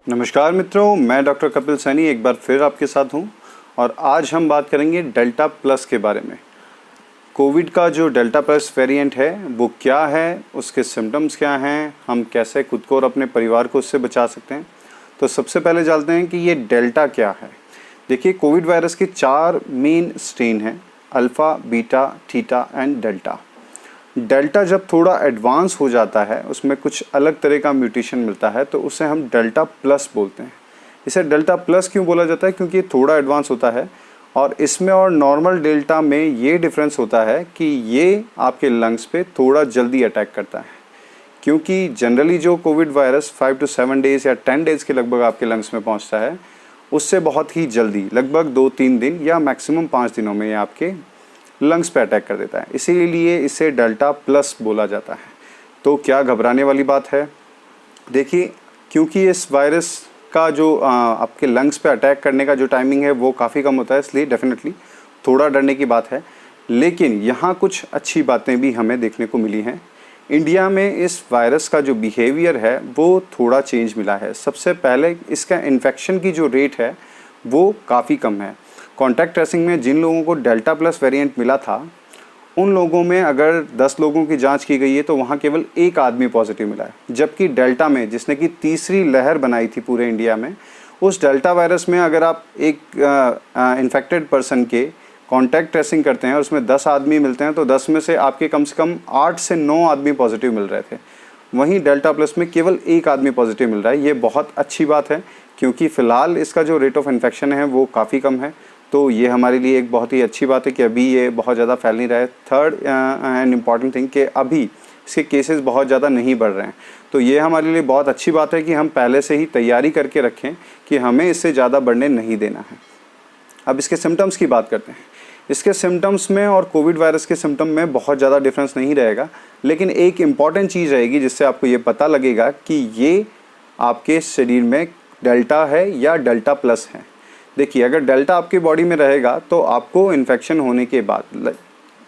नमस्कार मित्रों, मैं डॉक्टर कपिल सैनी एक बार फिर आपके साथ हूं और आज हम बात करेंगे डेल्टा प्लस के बारे में। कोविड का जो डेल्टा प्लस वेरिएंट है वो क्या है, उसके सिम्टम्स क्या हैं, हम कैसे खुद को और अपने परिवार को उससे बचा सकते हैं। तो सबसे पहले जानते हैं कि ये डेल्टा क्या है। देखिए, कोविड वायरस के 4 मेन स्ट्रेन हैं, alpha, beta, theta and delta. Delta जब थोड़ा एडवांस हो जाता है, उसमें कुछ अलग तरह का म्यूटेशन मिलता है, तो उसे हम डेल्टा प्लस बोलते हैं। इसे डेल्टा प्लस क्यों बोला जाता है? क्योंकि ये थोड़ा एडवांस होता है और इसमें और नॉर्मल डेल्टा में ये डिफरेंस होता है कि ये आपके लंग्स पे थोड़ा जल्दी अटैक करता है। क्योंकि जनरली जो कोविड वायरस 5 to 7 डेज़ या 10 डेज़ के लगभग आपके लंग्स में पहुंचता है, उससे बहुत ही जल्दी लगभग 2-3 दिन या मैक्सिमम 5 दिनों में ये आपके लंग्स पे अटैक कर देता है। इसीलिए इसे डेल्टा प्लस बोला जाता है। तो क्या घबराने वाली बात है? देखिए, क्योंकि इस वायरस का जो आपके लंग्स पे अटैक करने का जो टाइमिंग है वो काफ़ी कम होता है, इसलिए डेफिनेटली थोड़ा डरने की बात है। लेकिन यहाँ कुछ अच्छी बातें भी हमें देखने को मिली हैं। इंडिया में इस वायरस का जो बिहेवियर है वो थोड़ा चेंज मिला है। सबसे पहले इसका इन्फेक्शन की जो रेट है वो काफ़ी कम है। कॉन्टैक्ट ट्रेसिंग में जिन लोगों को डेल्टा प्लस वेरिएंट मिला था, उन लोगों में अगर 10 लोगों की जांच की गई है तो वहाँ केवल 1 आदमी पॉजिटिव मिला है। जबकि डेल्टा में, जिसने कि तीसरी लहर बनाई थी पूरे इंडिया में, उस डेल्टा वायरस में अगर आप एक इन्फेक्टेड पर्सन के कॉन्टैक्ट ट्रेसिंग करते हैं और उसमें 10 आदमी मिलते हैं तो 10 में से आपके कम से कम 8 से 9 आदमी पॉजिटिव मिल रहे थे। वहीं डेल्टा प्लस में केवल 1 आदमी पॉजिटिव मिल रहा है। ये बहुत अच्छी बात है क्योंकि फ़िलहाल इसका जो रेट ऑफ इन्फेक्शन है वो काफ़ी कम है। तो ये हमारे लिए एक बहुत ही अच्छी बात है कि अभी ये बहुत ज़्यादा फैल नहीं रहा है। थर्ड एंड इम्पॉर्टेंट थिंग कि अभी इसके केसेस बहुत ज़्यादा नहीं बढ़ रहे हैं। तो ये हमारे लिए बहुत अच्छी बात है कि हम पहले से ही तैयारी करके रखें कि हमें इससे ज़्यादा बढ़ने नहीं देना है। अब इसके सिम्टम्स की बात करते हैं। इसके सिम्टम्स में और कोविड वायरस के सिम्टम में बहुत ज़्यादा डिफरेंस नहीं रहेगा, लेकिन एक इम्पॉर्टेंट चीज़ रहेगी जिससे आपको ये पता लगेगा कि ये आपके शरीर में डेल्टा है या डेल्टा प्लस है। देखिए, अगर डेल्टा आपकी बॉडी में रहेगा तो आपको इन्फेक्शन होने के बाद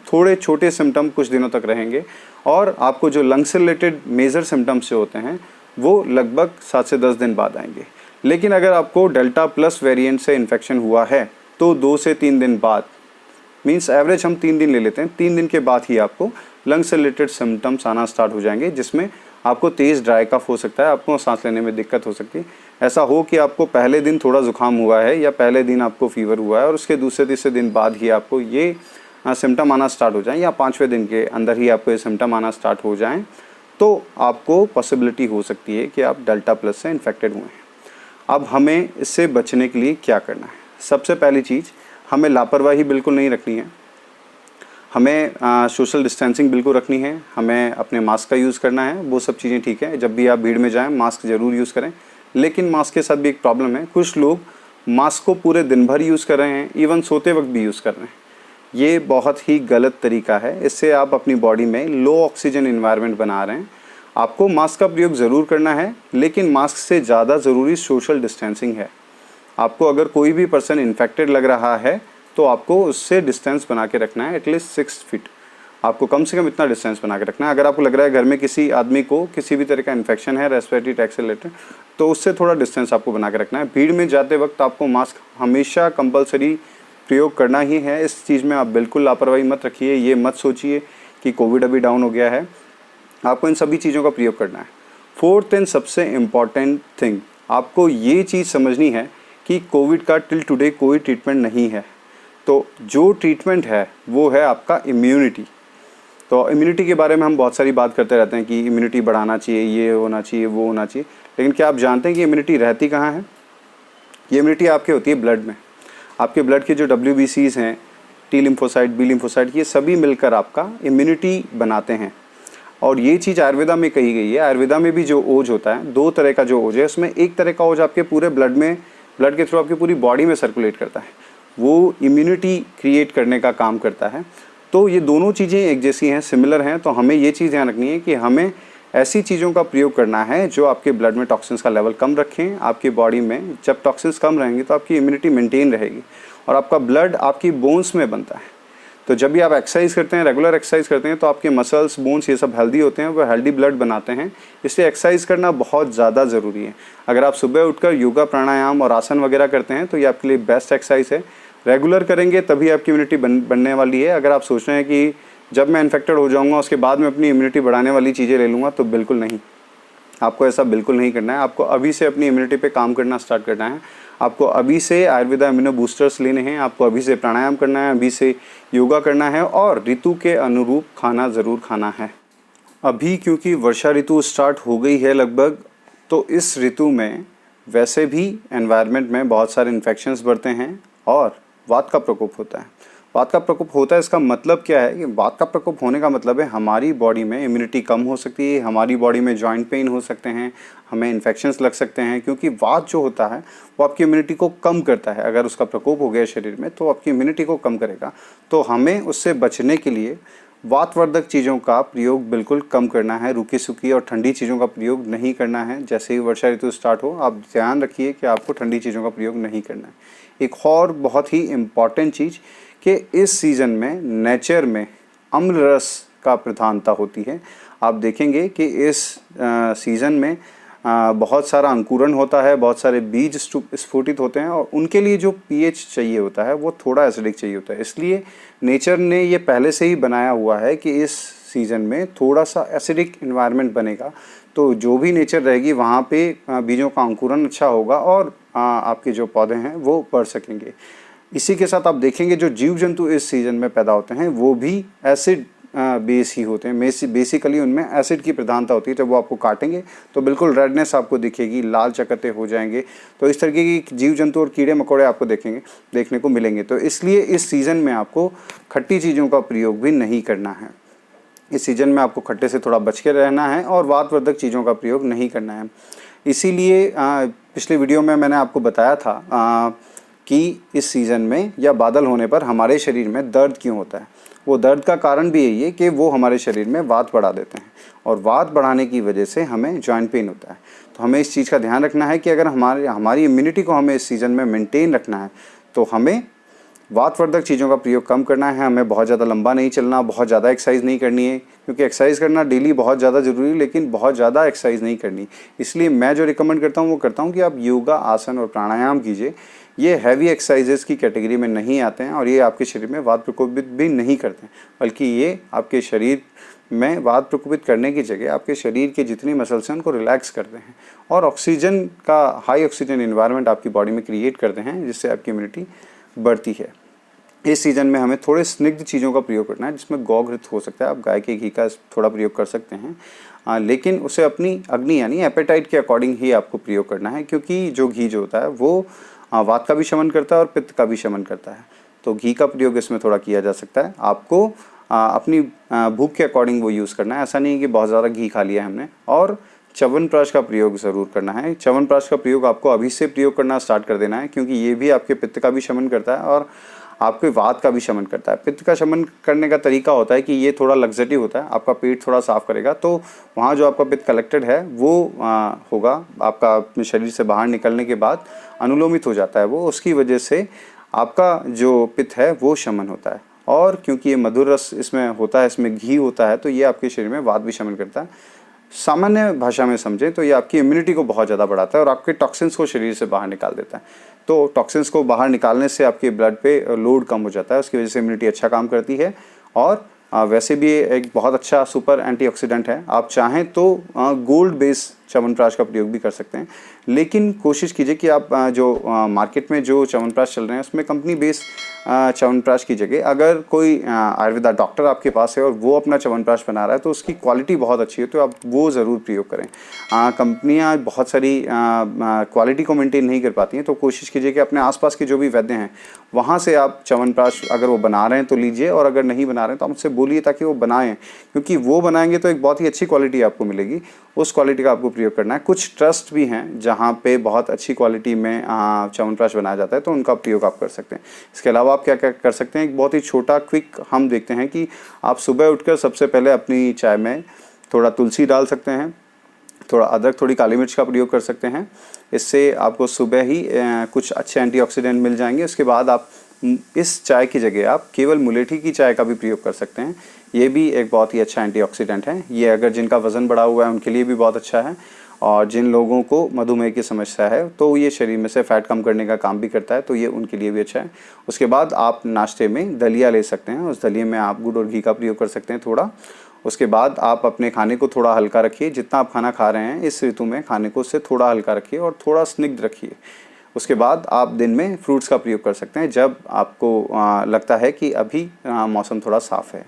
थोड़े छोटे सिम्टम कुछ दिनों तक रहेंगे और आपको जो लंग से रिलेटेड मेजर सिम्टम्स जो होते हैं वो लगभग 7 से 10 दिन बाद आएंगे। लेकिन अगर आपको डेल्टा प्लस वेरिएंट से इन्फेक्शन हुआ है तो 2 से 3 दिन बाद, मीन्स एवरेज हम 3 दिन ले लेते हैं, 3 दिन के बाद ही आपको लंग से रिलेटेड सिम्टम्स आना स्टार्ट हो जाएंगे, जिसमें आपको तेज़ ड्राई कफ हो सकता है, आपको सांस लेने में दिक्कत हो सकती है। ऐसा हो कि आपको पहले दिन थोड़ा ज़ुकाम हुआ है या पहले दिन आपको फीवर हुआ है और उसके दूसरे तीसरे दिन बाद ही आपको ये सिम्टम आना स्टार्ट हो जाएं या 5वें दिन के अंदर ही आपको ये सिम्टम आना स्टार्ट हो जाएं, तो आपको पॉसिबिलिटी हो सकती है कि आप डेल्टा प्लस से इन्फेक्टेड हुए हैं। अब हमें इससे बचने के लिए क्या करना है? सबसे पहली चीज़, हमें लापरवाही बिल्कुल नहीं रखनी है। हमें सोशल डिस्टेंसिंग बिल्कुल रखनी है। हमें अपने मास्क का यूज़ करना है, वो सब चीज़ें ठीक है। जब भी आप भीड़ में जाएं मास्क ज़रूर यूज़ करें। लेकिन मास्क के साथ भी एक प्रॉब्लम है, कुछ लोग मास्क को पूरे दिन भर यूज़ कर रहे हैं, इवन सोते वक्त भी यूज़ कर रहे हैं। ये बहुत ही गलत तरीका है। इससे आप अपनी बॉडी में लो ऑक्सीजन इन्वायरमेंट बना रहे हैं। आपको मास्क का प्रयोग ज़रूर करना है, लेकिन मास्क से ज़्यादा ज़रूरी सोशल डिस्टेंसिंग है। आपको अगर कोई भी पर्सन इन्फेक्टेड लग रहा है तो आपको उससे डिस्टेंस बना के रखना है, एटलीस्ट 6 फीट। आपको कम से कम इतना डिस्टेंस बना के रखना है। अगर आपको लग रहा है घर में किसी आदमी को किसी भी तरह का इन्फेक्शन है रेस्पिरेटरी ट्रैक्ट से रिलेटेड, तो उससे थोड़ा डिस्टेंस आपको बना के रखना है। भीड़ में जाते वक्त आपको मास्क हमेशा कंपलसरी प्रयोग करना ही है। इस चीज़ में आप बिल्कुल लापरवाही मत रखिए। ये मत सोचिए कि कोविड अभी डाउन हो गया है। आपको इन सभी चीज़ों का प्रयोग करना है। 4th एंड सबसे इम्पॉर्टेंट थिंग, आपको ये चीज़ समझनी है कि कोविड का टिल टुडे कोई ट्रीटमेंट नहीं है। तो जो ट्रीटमेंट है वो है आपका इम्यूनिटी। तो इम्यूनिटी के बारे में हम बहुत सारी बात करते रहते हैं कि इम्यूनिटी बढ़ाना चाहिए, ये होना चाहिए, वो होना चाहिए। लेकिन क्या आप जानते हैं कि इम्यूनिटी रहती कहाँ है? ये इम्यूनिटी आपके होती है ब्लड में। आपके ब्लड के जो WBCs हैं, टी लिम्फोसाइट, बी लिम्फोसाइट, ये सभी मिलकर आपका इम्यूनिटी बनाते हैं। और ये चीज़ आयुर्वेदा में कही गई है। आयुर्वेदा में भी जो ओज होता है, 2 तरह का जो ओज है, उसमें एक तरह का ओज आपके पूरे ब्लड के थ्रू आपकी पूरी बॉडी में सर्कुलेट करता है, वो इम्यूनिटी क्रिएट करने का काम करता है। तो ये दोनों चीज़ें एक जैसी हैं, सिमिलर हैं। तो हमें ये चीज़ ध्यान रखनी है कि हमें ऐसी चीज़ों का प्रयोग करना है जो आपके ब्लड में टॉक्सिन्स का लेवल कम रखें। आपकी बॉडी में जब टॉक्सिन्स कम रहेंगे तो आपकी इम्यूनिटी मेंटेन रहेगी और आपका ब्लड आपकी बोन्स में बनता है। तो जब भी आप एक्सरसाइज करते हैं, रेगुलर एक्सरसाइज करते हैं, तो आपके मसल्स, बोन्स ये सब हेल्दी होते हैं, वो हेल्दी ब्लड बनाते हैं। इसलिए एक्सरसाइज करना बहुत ज़्यादा ज़रूरी है। अगर आप सुबह उठकर योगा, प्राणायाम और आसन वगैरह करते हैं तो ये आपके लिए बेस्ट एक्सरसाइज है। रेगुलर करेंगे तभी आपकी इम्यूनिटी बनने वाली है। अगर आप सोच रहे हैं कि जब मैं इन्फेक्टेड हो जाऊँगा उसके बाद मैं अपनी इम्यूनिटी बढ़ाने वाली चीज़ें ले लूँगा, तो बिल्कुल नहीं, आपको ऐसा बिल्कुल नहीं करना है। आपको अभी से अपनी इम्यूनिटी पे काम करना स्टार्ट करना है। आपको अभी से आयुर्वेदा इम्यूनो बूस्टर्स लेने हैं, आपको अभी से प्राणायाम करना है, अभी से योगा करना है और ऋतु के अनुरूप खाना ज़रूर खाना है। अभी क्योंकि वर्षा ऋतु स्टार्ट हो गई है लगभग, तो इस ऋतु में वैसे भी एनवायरनमेंट में बहुत सारे इन्फेक्शंस बढ़ते हैं और वात का प्रकोप होता है। वात का प्रकोप होता है, इसका मतलब क्या है कि वात का प्रकोप होने का मतलब है हमारी बॉडी में इम्यूनिटी कम हो सकती है, हमारी बॉडी में जॉइंट पेन हो सकते हैं, हमें इन्फेक्शंस लग सकते हैं, क्योंकि वात जो होता है वो आपकी इम्यूनिटी को कम करता है। अगर उसका प्रकोप हो गया शरीर में तो आपकी इम्यूनिटी को कम करेगा। तो हमें उससे बचने के लिए वातवर्धक चीज़ों का प्रयोग बिल्कुल कम करना है, रूखी सूखी और ठंडी चीज़ों का प्रयोग नहीं करना है। जैसे ही वर्षा ऋतु स्टार्ट हो, आप ध्यान रखिए कि आपको ठंडी चीज़ों का प्रयोग नहीं करना है। एक और बहुत ही इम्पॉर्टेंट चीज़ कि इस सीज़न में नेचर में अम्ल रस का प्रधानता होती है। आप देखेंगे कि इस सीज़न में बहुत सारा अंकुरण होता है, बहुत सारे बीज स्फुटित होते हैं और उनके लिए जो पीएच चाहिए होता है वो थोड़ा एसिडिक चाहिए होता है। इसलिए नेचर ने ये पहले से ही बनाया हुआ है कि इस सीज़न में थोड़ा सा एसिडिक इन्वायरमेंट बनेगा, तो जो भी नेचर रहेगी वहाँ पे बीजों का अंकुरण अच्छा होगा और आपके जो पौधे हैं वो बढ़ सकेंगे। इसी के साथ आप देखेंगे जो जीव जंतु इस सीज़न में पैदा होते हैं वो भी एसिड बेस ही होते हैं। बेसिकली उनमें एसिड की प्रधानता होती है। जब वो आपको काटेंगे तो बिल्कुल रेडनेस आपको दिखेगी, लाल चकत्ते हो जाएंगे। तो इस तरीके की जीव जंतु और कीड़े मकोड़े आपको देखने को मिलेंगे। तो इसलिए इस सीज़न में आपको खट्टी चीज़ों का प्रयोग भी नहीं करना है। इस सीज़न में आपको खट्टे से थोड़ा बच के रहना है और वातवर्धक चीज़ों का प्रयोग नहीं करना है। इसीलिए पिछले वीडियो में मैंने आपको बताया था कि इस सीज़न में या बादल होने पर हमारे शरीर में दर्द क्यों होता है। वो दर्द का कारण भी यही है कि वो हमारे शरीर में वात बढ़ा देते हैं और वात बढ़ाने की वजह से हमें जॉइंट पेन होता है। तो हमें इस चीज़ का ध्यान रखना है कि अगर हमारी इम्यूनिटी को हमें इस सीज़न में मेंटेन रखना है तो हमें वातवर्धक चीज़ों का प्रयोग कम करना है। हमें बहुत ज़्यादा लंबा नहीं चलना, बहुत ज़्यादा एक्सरसाइज नहीं करनी है, क्योंकि एक्सरसाइज करना डेली बहुत ज़्यादा ज़रूरी है, लेकिन बहुत ज़्यादा एक्सरसाइज नहीं करनी। इसलिए मैं जो रिकमेंड करता हूँ वो करता हूँ कि आप योगा, आसन और प्राणायाम कीजिए। ये हैवी एक्सरसाइजेस की कैटेगरी में नहीं आते हैं और ये आपके शरीर में वात प्रकोपित भी नहीं करते हैं, बल्कि ये आपके शरीर में वात प्रकोपित करने की जगह आपके शरीर के जितनी मसल्स हैं उनको रिलैक्स करते हैं और ऑक्सीजन का, हाई ऑक्सीजन इन्वायरमेंट आपकी बॉडी में क्रिएट करते हैं, जिससे आपकी इम्यूनिटी बढ़ती है। इस सीज़न में हमें थोड़े स्निग्ध चीज़ों का प्रयोग करना है, जिसमें गौ घृत हो सकता है, आप गाय के घी का थोड़ा प्रयोग कर सकते हैं, लेकिन उसे अपनी अग्नि यानी एपेटाइट के अकॉर्डिंग ही आपको प्रयोग करना है, क्योंकि जो घी जो होता है वो वात का भी शमन करता है और पित्त का भी शमन करता है। तो घी का प्रयोग इसमें थोड़ा किया जा सकता है। आपको अपनी भूख के अकॉर्डिंग वो यूज़ करना है, ऐसा नहीं है कि बहुत ज़्यादा घी खा लिया है हमने। और च्यवनप्राश का प्रयोग ज़रूर करना है। च्यवनप्राश का प्रयोग आपको अभी से प्रयोग करना स्टार्ट कर देना है, क्योंकि ये भी आपके पित्त का भी शमन करता है और आपके वात का भी शमन करता है। पित्त का शमन करने का तरीका होता है कि ये थोड़ा लग्जटिव होता है, आपका पेट थोड़ा साफ करेगा, तो वहाँ जो आपका पित्त कलेक्टेड है वो होगा आपका अपने शरीर से बाहर निकलने के बाद अनुलोमित हो जाता है वो, उसकी वजह से आपका जो पित्त है वो शमन होता है। और क्योंकि ये मधुर रस इसमें होता है, इसमें घी होता है, तो ये आपके शरीर में वात भी शमन करता है। सामान्य भाषा में समझें तो ये आपकी इम्यूनिटी को बहुत ज़्यादा बढ़ाता है और आपके टॉक्सिन्स को शरीर से बाहर निकाल देता है। तो टॉक्सिन्स को बाहर निकालने से आपके ब्लड पे लोड कम हो जाता है, उसकी वजह से इम्यूनिटी अच्छा काम करती है। और वैसे भी ये एक बहुत अच्छा सुपर एंटीऑक्सीडेंट है। आप चाहें तो गोल्ड बेस च्यवनप्राश का प्रयोग भी कर सकते हैं, लेकिन कोशिश कीजिए कि आप जो मार्केट में जो च्यवनप्राश चल रहे हैं उसमें कंपनी बेस च्यवनप्राश की जगह अगर कोई आयुर्वेदा डॉक्टर आपके पास है और वो अपना च्यवनप्राश बना रहा है तो उसकी क्वालिटी बहुत अच्छी है, तो आप वो ज़रूर प्रयोग करें। कंपनियां बहुत सारी क्वालिटी को मेंटेन नहीं कर पाती हैं, तो कोशिश कीजिए कि अपने आसपास के जो भी वैद्य हैं वहाँ से आप च्यवनप्राश अगर वो बना रहे हैं तो लीजिए, और अगर नहीं बना रहे हैं तो आप उनसे बोलिए ताकि वो बनाएं, क्योंकि वो बनाएंगे तो एक बहुत ही अच्छी क्वालिटी आपको मिलेगी। उस क्वालिटी का आपको प्रयोग करना है। कुछ ट्रस्ट भी हैं जहाँ पे बहुत अच्छी क्वालिटी में च्यवनप्राश बनाया जाता है, तो उनका प्रयोग आप कर सकते हैं। इसके अलावा आप क्या क्या कर सकते हैं, एक बहुत ही छोटा क्विक हम देखते हैं कि आप सुबह उठकर सबसे पहले अपनी चाय में थोड़ा तुलसी डाल सकते हैं, थोड़ा अदरक, थोड़ी काली मिर्च का प्रयोग कर सकते हैं। इससे आपको सुबह ही कुछ अच्छे एंटीऑक्सीडेंट मिल जाएंगे। उसके बाद आप इस चाय की जगह आप केवल मुलेठी की चाय का भी प्रयोग कर सकते हैं। ये भी एक बहुत ही अच्छा एंटीऑक्सीडेंट है। ये अगर जिनका वज़न बढ़ा हुआ है उनके लिए भी बहुत अच्छा है, और जिन लोगों को मधुमेह की समस्या है तो ये शरीर में से फ़ैट कम करने का काम भी करता है, तो ये उनके लिए भी अच्छा है। उसके बाद आप नाश्ते में दलिया ले सकते हैं। उस दलिए में आप गुड़ और घी का प्रयोग कर सकते हैं थोड़ा। उसके बाद आप अपने खाने को थोड़ा हल्का रखिए। जितना आप खाना खा रहे हैं इस ऋतु में खाने को उससे थोड़ा हल्का रखिए और थोड़ा स्निग्ध रखिए। उसके बाद आप दिन में फ्रूट्स का प्रयोग कर सकते हैं जब आपको लगता है कि अभी मौसम थोड़ा साफ़ है।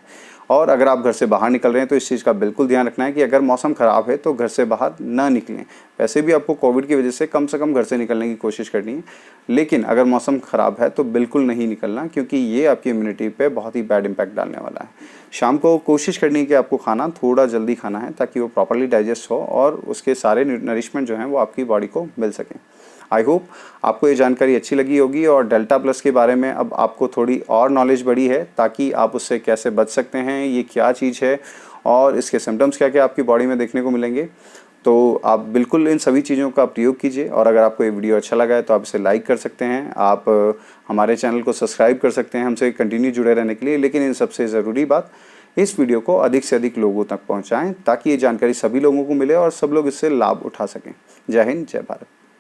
और अगर आप घर से बाहर निकल रहे हैं तो इस चीज़ का बिल्कुल ध्यान रखना है कि अगर मौसम ख़राब है तो घर से बाहर ना निकलें। वैसे भी आपको कोविड की वजह से कम घर से निकलने की कोशिश करनी है, लेकिन अगर मौसम ख़राब है तो बिल्कुल नहीं निकलना, क्योंकि ये आपकी इम्यूनिटी पे बहुत ही बैड इम्पैक्ट डालने वाला है। शाम को कोशिश करनी है कि आपको खाना थोड़ा जल्दी खाना है ताकि वो प्रॉपर्ली डाइजेस्ट हो और उसके सारे नरिशमेंट जो हैं वो आपकी बॉडी को मिल सकें। आई होप आपको ये जानकारी अच्छी लगी होगी और डेल्टा प्लस के बारे में अब आपको थोड़ी और नॉलेज बढ़ी है, ताकि आप उससे कैसे बच सकते हैं, ये क्या चीज़ है और इसके सिम्टम्स क्या क्या आपकी बॉडी में देखने को मिलेंगे। तो आप बिल्कुल इन सभी चीज़ों का प्रयोग कीजिए, और अगर आपको ये वीडियो अच्छा लगा है तो आप इसे लाइक कर सकते हैं। आप हमारे चैनल को सब्सक्राइब कर सकते हैं हमसे कंटिन्यू जुड़े रहने के लिए। लेकिन इन सबसे ज़रूरी बात, इस वीडियो को अधिक से अधिक लोगों तक पहुँचाएँ ताकि ये जानकारी सभी लोगों को मिले और सब लोग इससे लाभ उठा सकें। जय हिंद, जय भारत।